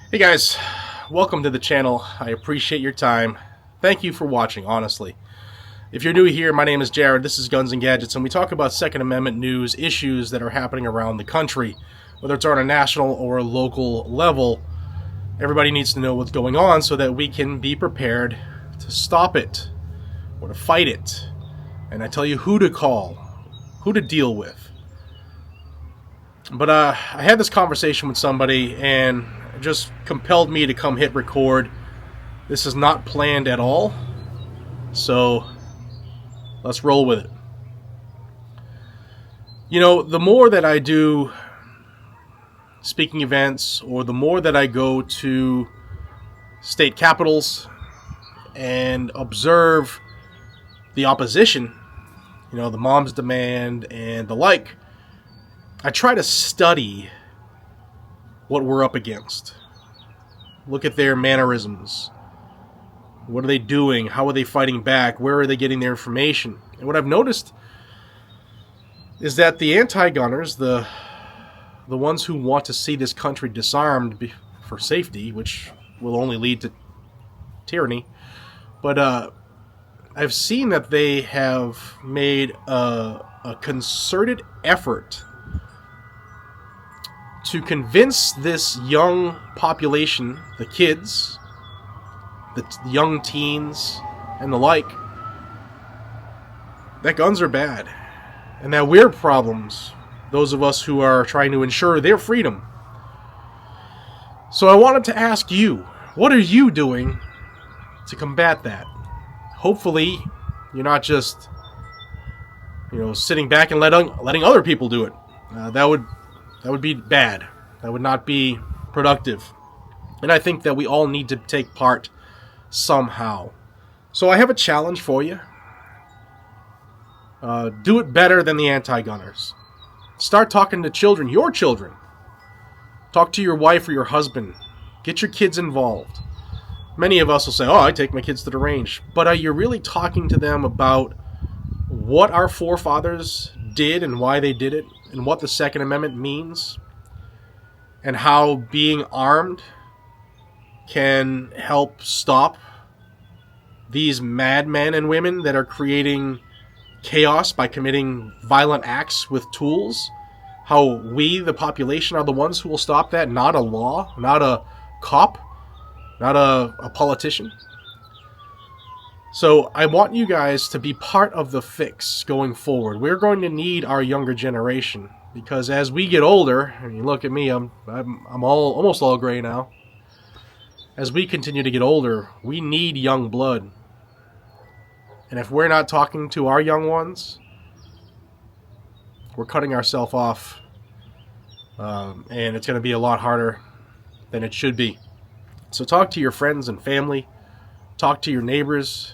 Hey guys, welcome to the channel. I appreciate your time. Thank you for watching, honestly. If you're new here, my name is Jared. This is Guns and Gadgets, and we talk about Second Amendment news, issues that are happening around the country. Whether it's on a national or a local level, everybody needs to know what's going on so that we can be prepared to stop it or to fight it. And I tell you who to call, who to deal with. But I had this conversation with somebody, and it just compelled me to come hit record. This is not planned at all, so let's roll with it. You know, the more that I do speaking events, or the more that I go to state capitals and observe the opposition, you know, the Moms Demand and the like, I try to study what we're up against. Look at their mannerisms. What are they doing? How are they fighting back? Where are they getting their information? And what I've noticed is that the anti-gunners, the ones who want to see this country disarmed for safety, which will only lead to tyranny, but I've seen that they have made a concerted effort to convince this young population, the kids, the young teens, and the like, that guns are bad. And that we're problems, those of us who are trying to ensure their freedom. So I wanted to ask you, what are you doing to combat that? Hopefully, you're not just, sitting back and letting other people do it. That would be bad. That would not be productive. And I think that we all need to take part somehow. So I have a challenge for you. Do it better than the anti-gunners. Start talking to children, your children. Talk to your wife or your husband. Get your kids involved. Many of us will say, I take my kids to the range. But are you really talking to them about what our forefathers did and why they did it, and what the Second Amendment means, and how being armed can help stop these madmen and women that are creating chaos by committing violent acts with tools? How we, the population, are the ones who will stop that, not a law, not a cop, not a politician. So I want you guys to be part of the fix going forward. We're going to need our younger generation, because as we get older, I mean, look at me, I'm almost all gray now. As we continue to get older, we need young blood. And if we're not talking to our young ones, we're cutting ourselves off, and it's going to be a lot harder than it should be. So talk to your friends and family, talk to your neighbors,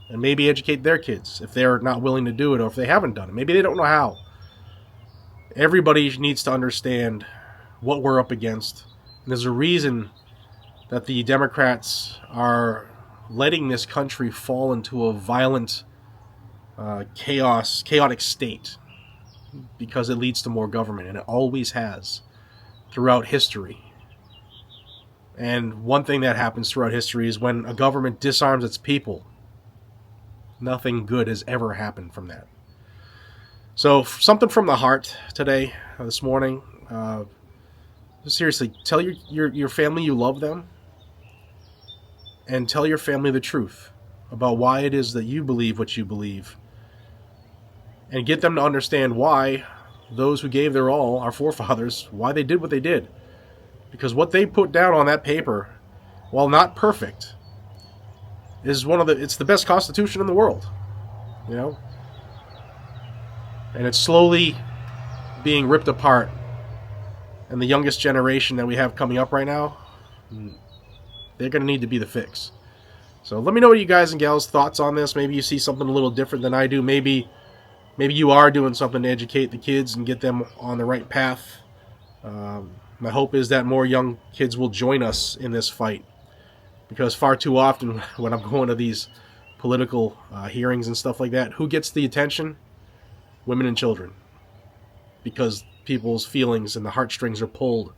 and maybe educate their kids if they're not willing to do it, or if they haven't done it. Maybe they don't know how. Everybody needs to understand what we're up against. And there's a reason that the Democrats are letting this country fall into a violent, chaotic state, because it leads to more government, and it always has throughout history. And one thing that happens throughout history is when a government disarms its people, nothing good has ever happened from that. So something from the heart today, this morning. Seriously, tell your family you love them, and tell your family the truth about why it is that you believe what you believe, and get them to understand why those who gave their all, our forefathers, why they did what they did. Because what they put down on that paper, while not perfect, is it's the best constitution in the world, and it's slowly being ripped apart. And the youngest generation that we have coming up right now, they're going to need to be the fix. So let me know what you guys and gals thoughts on this. Maybe you see something a little different than I do. Maybe you are doing something to educate the kids and get them on the right path. My hope is that more young kids will join us in this fight, because far too often when I'm going to these political hearings and stuff like that, who gets the attention? Women and children, because people's feelings and the heartstrings are pulled.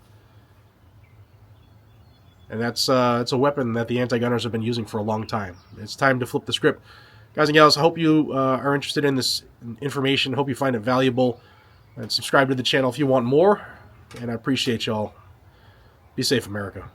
And that's it's a weapon that the anti-gunners have been using for a long time. It's time to flip the script. Guys and gals, I hope you are interested in this information. Hope you find it valuable. And subscribe to the channel if you want more. And I appreciate y'all. Be safe, America.